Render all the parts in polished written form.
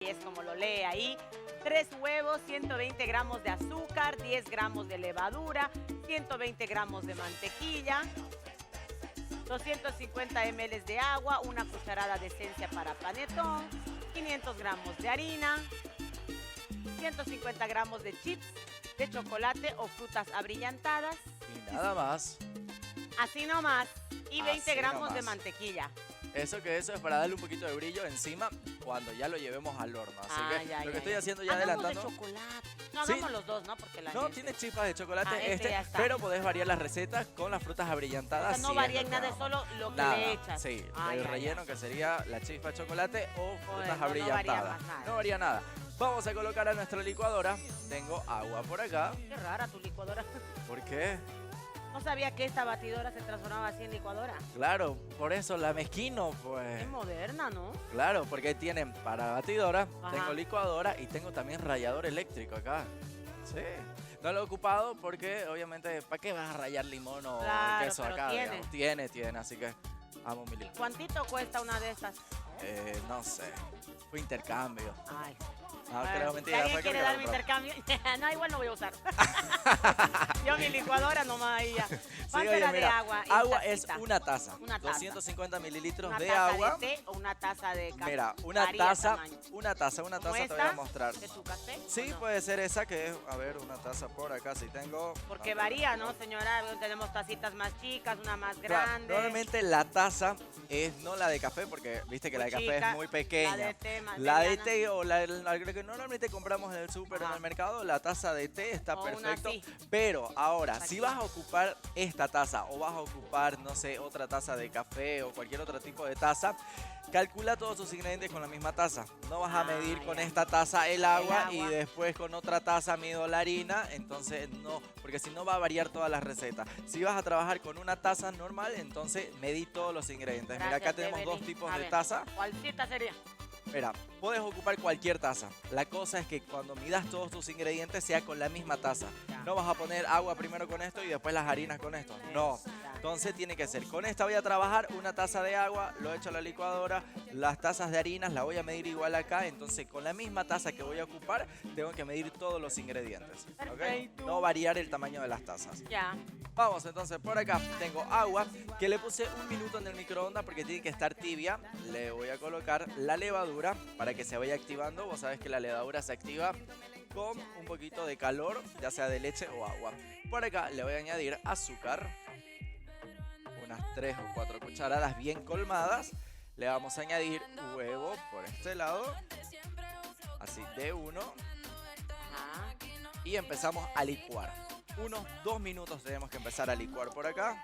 Y es como lo lee ahí. 3 huevos, 120 gramos de azúcar, 10 gramos de levadura, 120 gramos de mantequilla, 250 ml de agua, una cucharada de esencia para panetón, 500 gramos de harina, 150 gramos de chips de chocolate o frutas abrillantadas. Y nada más. Así nomás. Y 20 Así gramos de nomás. mantequilla. Eso es para darle un poquito de brillo encima cuando ya lo llevemos al horno. Así que lo que estoy haciendo ya Hagamos adelantando. de chocolate. No, Sí. hagamos los dos, ¿no? Porque la No, gente- tiene chispas de chocolate ya está. pero podés variar las recetas con las frutas O abrillantadas. sea, no si es varía lo en que nada, es vamos. solo lo que Nada, le echas. sí, Ah, el ya, relleno que sería la chispa de chocolate o frutas no varía abrillantadas. más nada. No varía nada. Vamos a colocar a nuestra licuadora. Tengo agua por acá. Qué rara tu licuadora. ¿Por qué? No sabía que esta batidora se transformaba así en licuadora. Claro, por eso la mezquino, pues. Es moderna, ¿no? Claro, porque tienen para batidora, Ajá. tengo licuadora y tengo también rallador eléctrico acá. Sí. No lo he ocupado porque obviamente, ¿para qué vas a rallar limón o Claro, queso pero acá? tiene. Digamos? Tiene, así que amo mi licuadora. ¿Cuántito cuesta una de estas? No sé, fue intercambio. Ay. No, Bueno, creo si mentira. alguien fue que quiere me darme compró. intercambio, no, igual no voy a usar. Yo mi licuadora nomás ahí ya. Sí, ¿Cuánto oye, era de mira, agua? en agua es tacita? una taza. Una taza. 250 mililitros ¿Una de taza agua. de té o una taza de café? Mira, una Varía taza, tamaño. una taza ¿Como te voy a esta? mostrar. ¿De tu café? Sí, ¿O no? puede ser esa que es, a ver, una taza por acá si tengo. Porque A ver, varía, ¿no, señora? Tenemos tacitas más chicas, una más Claro, grande. normalmente la taza es no la de café, porque viste que la de Muy café chica, es muy pequeña. La de té más La de mediana. té o la que normalmente compramos en el súper o en Ajá. el mercado, la taza de té está O una perfecto. así. Pero ahora, Aquí. si vas a ocupar esta taza o vas a ocupar, no sé, otra taza de café o cualquier otro tipo de taza, calcula todos tus ingredientes con la misma taza. No vas a medir con ya. esta taza el agua y agua. después con otra taza mido la harina, entonces no, porque si no va a variar todas las recetas. Si vas a trabajar con una taza normal, entonces medí todos los ingredientes. Mira, acá Gracias, tenemos Evelyn. dos tipos A de ver, taza. ¿Cuálcita sería? Mira, puedes ocupar cualquier taza. La cosa es que cuando midas todos tus ingredientes sea con la misma taza. Ya. No vas a poner agua primero con esto y después las harinas con esto. No. Ya. Entonces tiene que ser, con esta voy a trabajar una taza de agua, lo echo a la licuadora, las tazas de harinas las voy a medir igual acá, entonces con la misma taza que voy a ocupar tengo que medir todos los ingredientes. ¿Ok? Perfecto. No variar el tamaño de las tazas. Ya. Vamos entonces por acá, tengo agua que le puse 1 minuto en el microondas porque tiene que estar tibia. Le voy a colocar la levadura para que se vaya activando. Vos sabés que la levadura se activa con un poquito de calor, ya sea de leche o agua. Por acá le voy a añadir azúcar, unas 3 o 4 cucharadas bien colmadas. Le vamos a añadir huevo por este lado, así de uno, Ajá. y empezamos a licuar. Unos 2 minutos tenemos que empezar a licuar por acá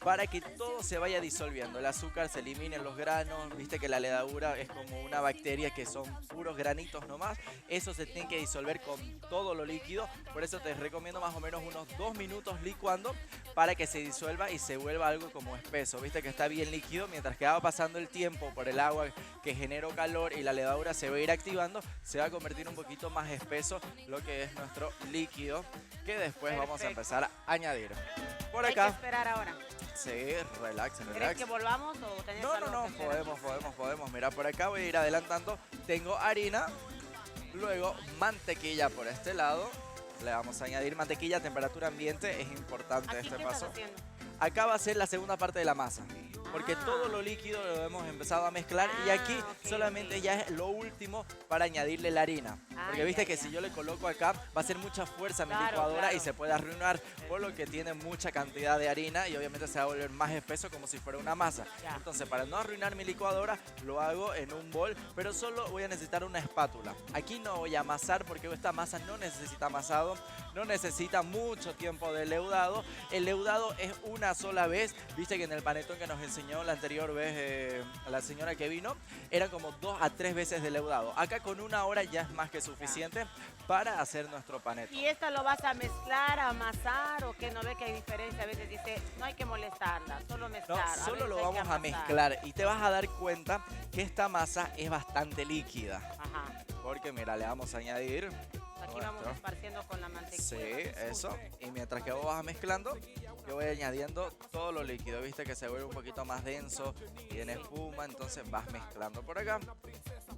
para que todo se vaya disolviendo. El azúcar se eliminen los granos, viste que la levadura es como una bacteria que son puros granitos nomás. Eso se tiene que disolver con todo lo líquido, por eso te recomiendo más o menos unos 2 minutos licuando para que se disuelva y se vuelva algo como espeso. Viste que está bien líquido, mientras que va pasando el tiempo por el agua que generó calor y la levadura se va a ir activando, se va a convertir un poquito más espeso lo que es nuestro líquido, que después vamos a Perfecto. empezar a añadir. Por Hay que acá, esperar ahora. sí, relax, ¿Crees relax. que volvamos o tenés No, algo no, que hacer? podemos. Mira, por acá voy a ir adelantando. Tengo harina, luego mantequilla por este lado. Le vamos a añadir mantequilla a temperatura ambiente, es importante ¿Aquí este qué paso. estás haciendo? Acá va a ser la segunda parte de la masa, porque Ah. todo lo líquido lo hemos empezado a mezclar y aquí ok, solamente ok. ya es lo último para añadirle la harina. Porque Ah, viste ya, que ya. si yo le coloco acá va a ser mucha fuerza a mi Claro, licuadora y claro. se puede arruinar, por lo que tiene mucha cantidad de harina y obviamente se va a volver más espeso como si fuera una masa. Ya. Entonces para no arruinar mi licuadora lo hago en un bol, pero solo voy a necesitar una espátula. Aquí no voy a amasar porque esta masa no necesita amasado, no necesita mucho tiempo de leudado. El leudado es una sola vez. Viste que en el panetón que nos enseñó la anterior vez la señora que vino, eran como 2 a 3 veces de leudado. Acá con 1 hora ya es más que suficiente para hacer nuestro panetón. ¿Y esta lo vas a mezclar, a amasar o qué? ¿No ve que hay diferencia? A veces dice, no hay que molestarla, solo No, mezclar. A solo veces lo hay que vamos a amasar. mezclar y te vas a dar cuenta que esta masa es bastante líquida. Ajá. Porque mira, le vamos a añadir. Aquí vamos nuestro- esparciendo con la mantequilla. Sí, eso. Y mientras que vos vas mezclando, yo voy añadiendo todo lo líquido. Viste que se vuelve un poquito más denso, tiene espuma, entonces vas mezclando por acá.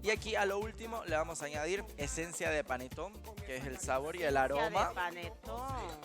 Y aquí a lo último le vamos a añadir esencia de panetón, que es el sabor y el Ya aroma de panetón.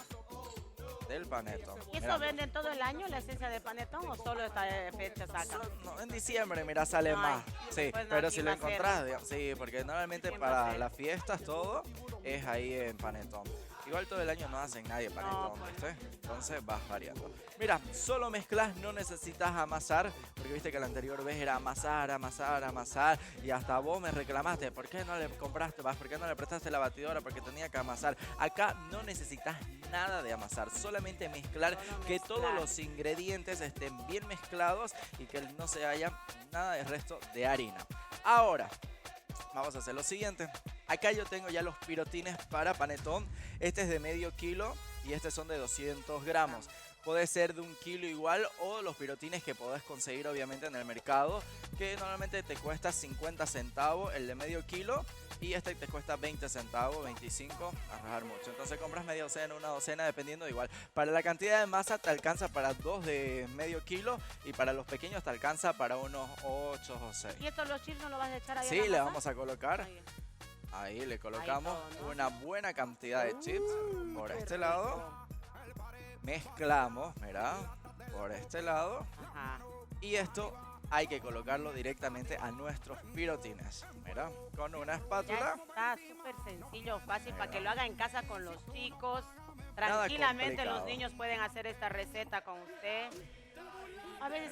del panetón. ¿Y eso Mira, venden todo el año, la esencia de panetón, o solo esta fecha sacan? no, en diciembre, mira, sale Ay, más. Sí, después no, pero aquí si va lo a ser. encontrás, digamos, sí, porque normalmente ¿Quién va a para hacer? las fiestas todo es ahí en panetón. Igual todo el año no hacen nadie panetón, pues. ¿viste? Entonces vas variando. Mira, solo mezclas, no necesitas amasar, porque viste que la anterior vez era amasar, amasar, amasar, y hasta vos me reclamaste, ¿por qué no le compraste, por qué no le prestaste la batidora? Porque tenía que amasar. Acá no necesitas nada de amasar, solamente mezclar, Solo que todos mezclar. los ingredientes estén bien mezclados y que no se haya nada de resto de harina. Ahora, vamos a hacer lo siguiente. Acá yo tengo ya los pirotines para panetón. Este es de medio kilo y estos son de 200 gramos. Puede ser de 1 kilo igual o los pirotines que podés conseguir obviamente en el mercado, que normalmente te cuesta 50 centavos el de medio kilo y este te cuesta 20 centavos, 25, a rajar mucho. Entonces compras media docena, una docena, dependiendo igual. Para la cantidad de masa te alcanza para 2 de medio kilo y para los pequeños te alcanza para unos 8 o 6. ¿Y esto los chips no lo vas a echar ahí? Sí, le vamos a colocar. Ahí. Ahí le colocamos todo, ¿no? una buena cantidad de chips por Qué este lado. rico. Mezclamos, mira, por este lado. Ajá. Y esto hay que colocarlo directamente a nuestros pirotines. Mira, con una Ya espátula. está súper sencillo, fácil, para que lo haga en casa con los chicos. Nada Tranquilamente los complicado. niños pueden hacer esta receta con usted. A veces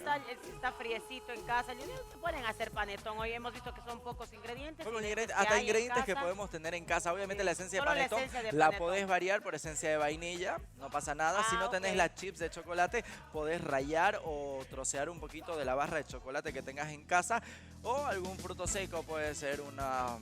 está friecito en casa, los niños se pueden hacer panetón. Hoy hemos visto que son pocos ingredientes. Pocos y ingredientes, que hasta hay en ingredientes que casa. podemos tener en casa. Obviamente Sí, la esencia de solo la panetón esencia de la panetón. podés variar por esencia de vainilla, no pasa nada. Si Ah, no tenés ok. las chips de chocolate, podés rallar o trocear un poquito de la barra de chocolate que tengas en casa o algún fruto seco, puede ser unas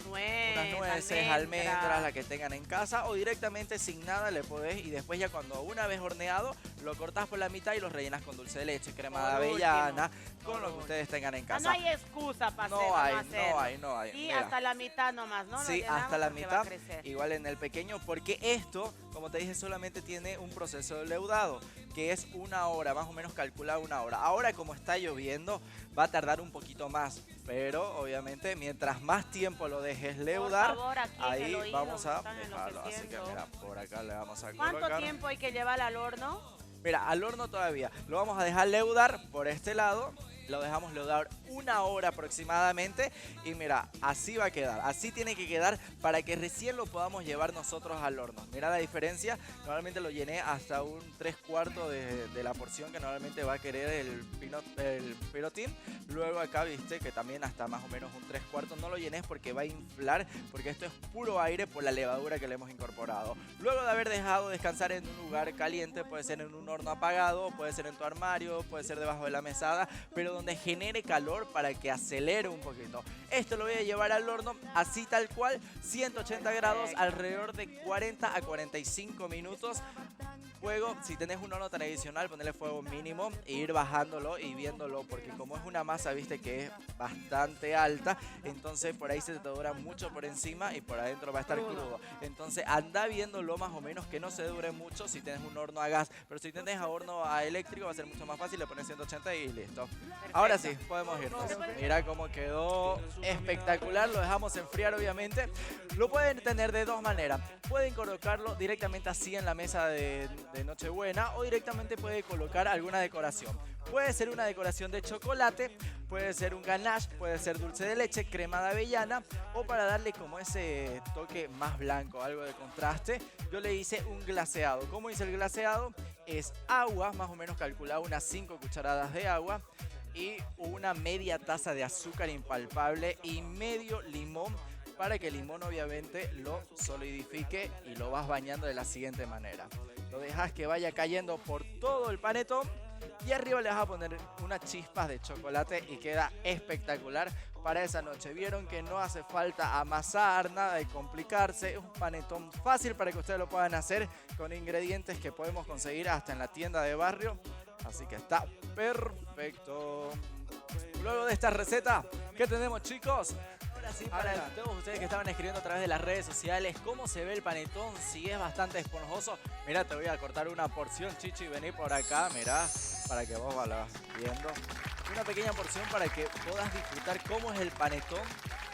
nueces, almendras, la que tengan en casa, o directamente sin nada le podés, y después ya cuando una vez horneado lo cortás por la mitad y los rellenas con dulce de leche, crema de Por avellana, último. con lo que ustedes tengan en Ah, casa. no hay excusa para No hay, hacerlo. no hay. Y Mira. hasta la mitad nomás, ¿no? Lo Sí, llenamos hasta la porque va a mitad, crecer. igual en el pequeño, porque esto, como te dije, solamente tiene un proceso de leudado, que es 1 hora, más o menos calcula 1 hora. Ahora, como está lloviendo, va a tardar un poquito más, pero obviamente mientras más tiempo lo dejes leudar, Por favor, aquí en ahí el oído, vamos a están dejarlo. Así que enloqueciendo. mira, por acá le vamos a ¿Cuánto colocar. tiempo hay que llevar al horno? Mira, al horno todavía. Lo vamos a dejar leudar por este lado. Lo dejamos leudar 1 hora aproximadamente. Y mira, así va a quedar. Así tiene que quedar para que recién lo podamos llevar nosotros al horno. Mira la diferencia. Normalmente lo llené hasta un 3/4 de la porción que normalmente va a querer el pirotín. Luego acá viste que también hasta más o menos un 3/4. No lo llenes porque va a inflar. Porque esto es puro aire por la levadura que le hemos incorporado. Luego de haber dejado descansar en un lugar caliente, puede ser en un horno apagado, puede ser en tu armario, puede ser debajo de la mesada, pero donde genere calor para que acelere un poquito. Esto lo voy a llevar al horno así tal cual, 180 grados, alrededor de 40 a 45 minutos. Fuego, si tenés un horno tradicional, ponerle fuego mínimo e ir bajándolo y viéndolo, porque como es una masa, viste que es bastante alta, entonces por ahí se te dora mucho por encima y por adentro va a estar crudo. Entonces anda viéndolo más o menos, que no se dure mucho si tienes un horno a gas, pero si tienes a horno a eléctrico va a ser mucho más fácil, le pones 180 y listo. Ahora sí, podemos irnos. Mira cómo quedó espectacular, lo dejamos enfriar obviamente. Lo pueden tener de dos maneras. Pueden colocarlo directamente así en la mesa de Nochebuena o directamente puede colocar alguna decoración. Puede ser una decoración de chocolate, puede ser un ganache, puede ser dulce de leche, crema de avellana o para darle como ese toque más blanco, algo de contraste. Yo le hice un glaseado. ¿Cómo hice el glaseado? Es agua, más o menos calculado unas 5 cucharadas de agua y una media taza de azúcar impalpable y medio limón, para que el limón obviamente lo solidifique, y lo vas bañando de la siguiente manera. Lo dejas que vaya cayendo por todo el panetón y arriba le vas a poner unas chispas de chocolate y queda espectacular para esa noche. Vieron que no hace falta amasar, nada de complicarse. Es un panetón fácil para que ustedes lo puedan hacer con ingredientes que podemos conseguir hasta en la tienda de barrio. Así que está perfecto. Luego de esta receta, ¿qué tenemos, chicos? Ahora sí, para todos ustedes que estaban escribiendo a través de las redes sociales, ¿cómo se ve el panetón? Si es bastante esponjoso. Mira, te voy a cortar una porción, Chichi, vení por acá, mirá, para que vos vayas viendo. Una pequeña porción para que puedas disfrutar cómo es el panetón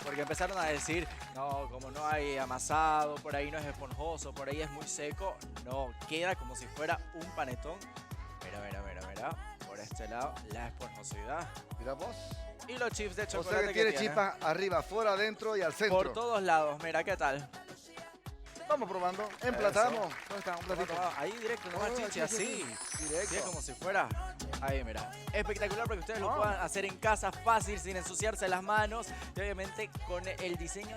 Porque empezaron a decir, no, como no hay amasado, por ahí no es esponjoso, por ahí es muy seco. No, queda como si fuera un panetón. Mira, mira, mira, mira. Por este lado, la esponjosidad. Mira vos. Y los chips de O chocolate sea que tiene chispas arriba, afuera, adentro y al centro. por todos lados. Mira, ¿qué tal? Vamos probando. Emplatamos. Eso. ¿Dónde está? Un platito. platito. Ahí directo, nomás, Oh, chichi, aquí, así. Directo. Sí, es como si fuera. Ahí, mira. Espectacular para que ustedes lo Ah. puedan hacer en casa fácil, sin ensuciarse las manos. Y obviamente con el diseño